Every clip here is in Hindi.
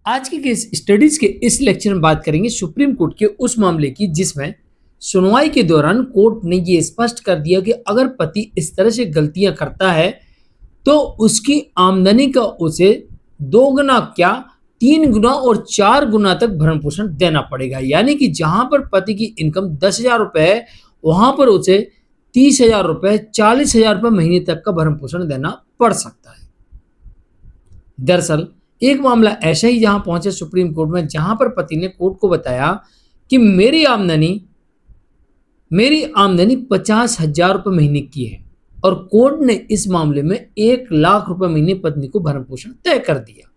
आज की केस स्टडीज के इस लेक्चर में बात करेंगे सुप्रीम कोर्ट के उस मामले की जिसमें सुनवाई के दौरान कोर्ट ने ये स्पष्ट कर दिया कि अगर पति इस तरह से गलतियां करता है तो उसकी आमदनी का उसे 2 गुना क्या 3 गुना और 4 गुना तक भरण पोषण देना पड़ेगा। यानी कि जहां पर पति की इनकम 10,000 रुपए है वहां पर उसे 30,000 रुपए 40,000 रुपए महीने तक का भरण पोषण देना पड़ सकता है। दरअसल एक मामला ऐसा ही जहां पहुंचे सुप्रीम कोर्ट में, जहां पर पति ने कोर्ट को बताया कि मेरी आमदनी 50,000 रुपए महीने की है और कोर्ट ने इस मामले में 1 लाख रुपए महीने पत्नी को भरण पोषण तय कर दिया।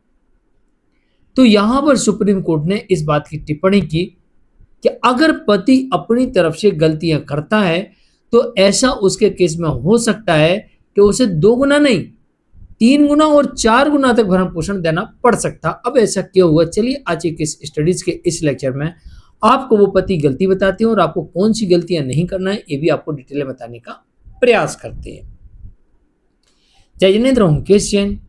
तो यहां पर सुप्रीम कोर्ट ने इस बात की टिप्पणी की कि अगर पति अपनी तरफ से गलतियां करता है तो ऐसा उसके केस में हो सकता है कि उसे 2 गुना नहीं 3 गुना और 4 गुना तक भरण पोषण देना पड़ सकता। अब ऐसा क्यों हुआ, चलिए आज के स्टडीज के इस लेक्चर में आपको वो पति गलती बताते हैं और आपको कौन सी गलतियां नहीं करना है ये भी आपको डिटेल में बताने का प्रयास करते हैं। जय जिनेंद्र हूं मुकेश जैन।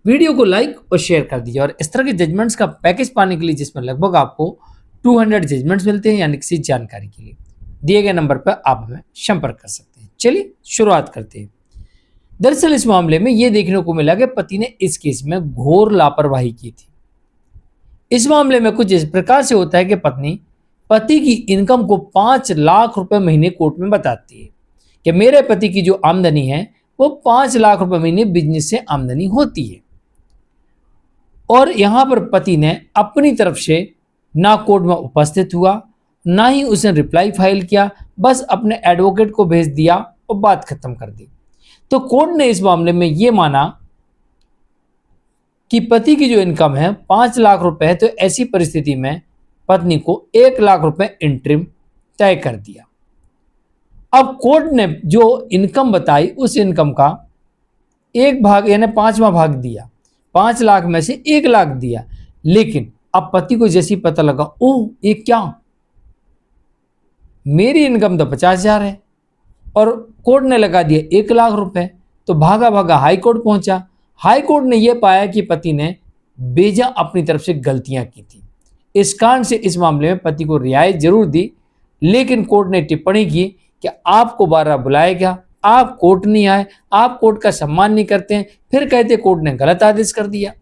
वीडियो को लाइक और शेयर कर दीजिए और इस तरह के जजमेंट्स का पैकेज पाने के लिए जिसमें लगभग आपको 200 जजमेंट्स मिलते हैं, यानी किसी जानकारी के लिए दिए गए नंबर पर आप हमें संपर्क कर सकते हैं। चलिए शुरुआत करते हैं। दरअसल इस मामले में यह देखने को मिला कि पति ने इस केस में घोर लापरवाही की थी। इस मामले में कुछ इस प्रकार से होता है कि पत्नी पति की इनकम को 5 लाख रुपए महीने कोर्ट में बताती है कि मेरे पति की जो आमदनी है वो 5 लाख रुपए महीने बिजनेस से आमदनी होती है। और यहां पर पति ने अपनी तरफ से ना कोर्ट में उपस्थित हुआ, ना ही उसने रिप्लाई फाइल किया, बस अपने एडवोकेट को भेज दिया और बात खत्म कर दी। तो कोर्ट ने इस मामले में यह माना कि पति की जो इनकम है 5 लाख रुपए है, तो ऐसी परिस्थिति में पत्नी को 1 लाख रुपए इंटरिम तय कर दिया। अब कोर्ट ने जो इनकम बताई उस इनकम का एक भाग यानी 5वां भाग दिया, 5 लाख में से 1 लाख दिया। लेकिन अब पति को जैसे ही पता लगा, ओह ये क्या, मेरी इनकम तो 50,000 है और कोर्ट ने लगा दिया 1 लाख रुपए, तो भागा भागा हाई कोर्ट पहुंचा। हाई कोर्ट ने यह पाया कि पति ने बेजा अपनी तरफ से गलतियां की थी। इस कारण से इस मामले में पति को रियायत जरूर दी, लेकिन कोर्ट ने टिप्पणी की कि आपको 12 बुलाया गया, आप कोर्ट नहीं आए, आप कोर्ट का सम्मान नहीं करते हैं, फिर कहते कोर्ट ने गलत आदेश कर दिया।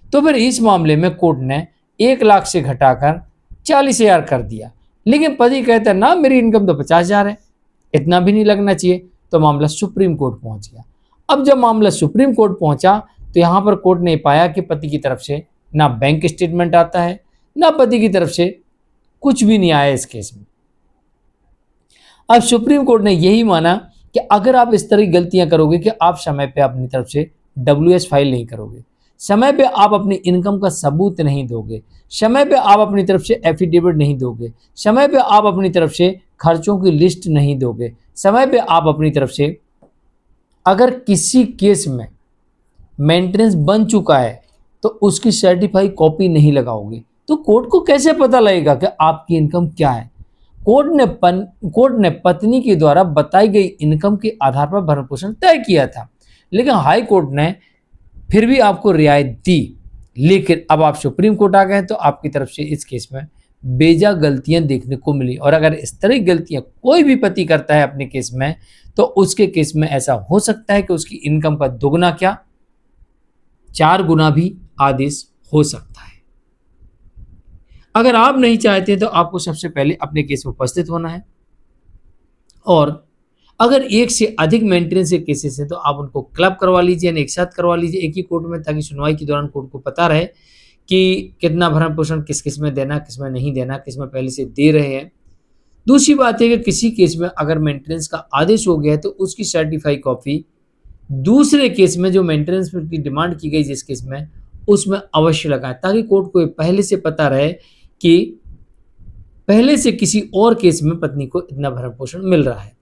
तो फिर इस मामले में कोर्ट ने 1 लाख से घटाकर 40,000 कर दिया। लेकिन पति कहता ना मेरी इनकम तो 50,000 है, इतना भी नहीं लगना चाहिए। तो मामला सुप्रीम कोर्ट पहुंच गया। अब जब मामला सुप्रीम कोर्ट पहुंचा तो यहां पर कोर्ट ने पाया कि पति की तरफ से ना बैंक स्टेटमेंट आता है, ना पति की तरफ से कुछ भी नहीं आया इस केस में। अब सुप्रीम कोर्ट ने यही माना कि अगर आप इस तरह की गलतियां करोगे कि आप समय पे अपनी तरफ से WS फाइल नहीं करोगे, समय पे आप अपनी इनकम का सबूत नहीं दोगे, समय पे आप अपनी तरफ से एफिडेविट नहीं दोगे, समय पे आप अपनी तरफ से खर्चों की लिस्ट नहीं दोगे, समय पे आप अपनी तरफ से अगर किसी केस में मेंटेनेंस बन चुका है तो उसकी सर्टिफाई कॉपी नहीं लगाओगे, तो कोर्ट को कैसे पता लगेगा कि आपकी इनकम क्या है। कोर्ट ने पत्नी के द्वारा बताई गई इनकम के आधार पर भरण पोषण तय किया था, लेकिन हाई कोर्ट ने फिर भी आपको रियायत दी। लेकिन अब आप सुप्रीम कोर्ट आ गए तो आपकी तरफ से इस केस में बेजा गलतियां देखने को मिली। और अगर इस तरह की गलतियां कोई भी पति करता है अपने केस में, तो उसके केस में ऐसा हो सकता है कि उसकी इनकम का 2 गुना क्या 4 गुना भी आदेश हो सकता है। अगर आप नहीं चाहते तो आपको सबसे पहले अपने केस में उपस्थित होना है, और अगर एक से अधिक मेंटेनेंस के केसेस हैं तो आप उनको क्लब करवा लीजिए, यानी एक साथ करवा लीजिए एक ही कोर्ट में, ताकि सुनवाई के दौरान कोर्ट को पता रहे कि कितना भरण पोषण किस किस में देना, किस में नहीं देना, किस में पहले से दे रहे हैं। दूसरी बात है कि किसी केस में अगर मेंटेनेंस का आदेश हो गया है तो उसकी सर्टिफाई कॉपी दूसरे केस में जो मेंटेनेंस की डिमांड की गई जिस केस में, उसमें अवश्य लगाएं, ताकि कोर्ट को पहले से पता रहे कि पहले से किसी और केस में पत्नी को इतना भरण पोषण मिल रहा है।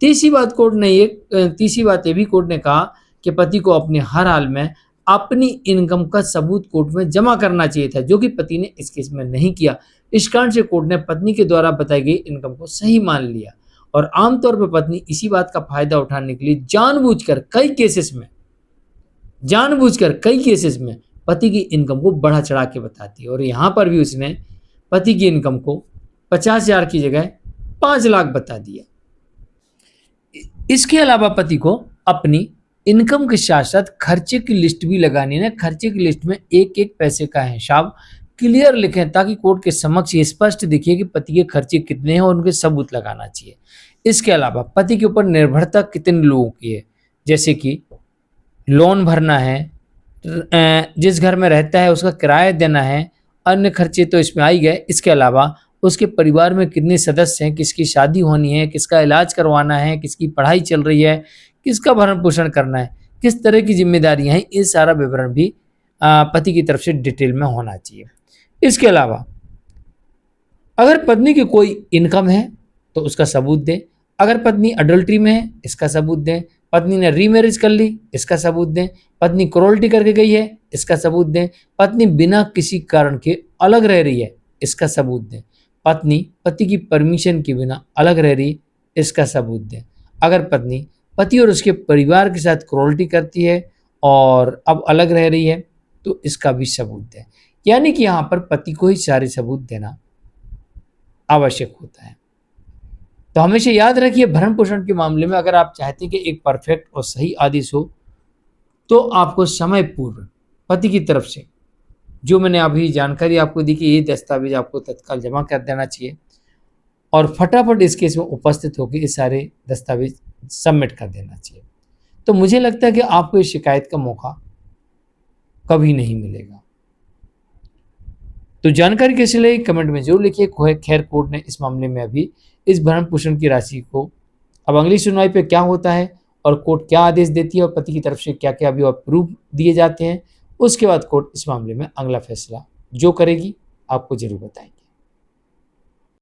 तीसरी बात ये भी कोर्ट ने कहा कि पति को अपने हर हाल में अपनी इनकम का सबूत कोर्ट में जमा करना चाहिए था, जो कि पति ने इस केस में नहीं किया। इस कारण से कोर्ट ने पत्नी के द्वारा बताई गई इनकम को सही मान लिया, और आमतौर पर पत्नी इसी बात का फायदा उठाने के लिए जानबूझकर कई केसेस में पति की इनकम को बढ़ा चढ़ा के बताती है। और यहाँ पर भी उसने पति की इनकम को 50,000 की जगह 5 लाख बता दिया। इसके अलावा पति को अपनी इनकम के साथ साथ खर्चे की लिस्ट भी लगानी है। खर्चे की लिस्ट में एक एक पैसे का हिसाब क्लियर लिखें ताकि कोर्ट के समक्ष ये स्पष्ट दिखे कि पति के खर्चे कितने हैं और उनके सबूत लगाना चाहिए। इसके अलावा पति के ऊपर निर्भरता कितने लोगों की है, जैसे कि लोन भरना है, जिस घर में रहता है उसका किराया देना है, अन्य खर्चे तो इसमें आ ही गए। इसके अलावा उसके परिवार में कितने सदस्य हैं, किसकी शादी होनी है, किसका इलाज करवाना है, किसकी पढ़ाई चल रही है, किसका भरण पोषण करना है, किस तरह की जिम्मेदारियां हैं, ये सारा विवरण भी पति की तरफ से डिटेल में होना चाहिए। इसके अलावा अगर पत्नी की कोई इनकम है तो उसका सबूत दें। अगर पत्नी अडल्ट्री में है, इसका सबूत दें। पत्नी ने रीमैरिज कर ली, इसका सबूत दें। पत्नी क्रोल्टी करके गई है, इसका सबूत दें। पत्नी बिना किसी कारण के अलग रह रही है, इसका सबूत दें। पत्नी पति की परमिशन के बिना अलग रह रही, इसका सबूत दें। अगर पत्नी पति और उसके परिवार के साथ क्रोल्टी करती है और अब अलग रह रही है तो इसका भी सबूत दें। यानी कि यहाँ पर पति को ही सारे सबूत देना आवश्यक होता है। तो हमेशा याद रखिए, भरण पोषण के मामले में अगर आप चाहते हैं कि एक परफेक्ट और सही आदेश हो तो आपको समय पूर्व पति की तरफ से जो मैंने अभी जानकारी आपको दी कि ये दस्तावेज आपको तत्काल जमा कर देना चाहिए और फटाफट इस केस में उपस्थित होकर ये सारे दस्तावेज सबमिट कर देना चाहिए। तो मुझे लगता है कि आपको इस शिकायत का मौका कभी नहीं मिलेगा। तो जानकारी कैसे लगी कमेंट में जरूर लिखिए। खैर कोर्ट ने इस मामले में अभी इस भरण पोषण की राशि को अब अगली सुनवाई पे क्या होता है और कोर्ट क्या आदेश देती है और पति की तरफ से क्या क्या अभी प्रूफ दिए जाते हैं, उसके बाद कोर्ट इस मामले में अगला फैसला जो करेगी आपको जरूर बताएंगे।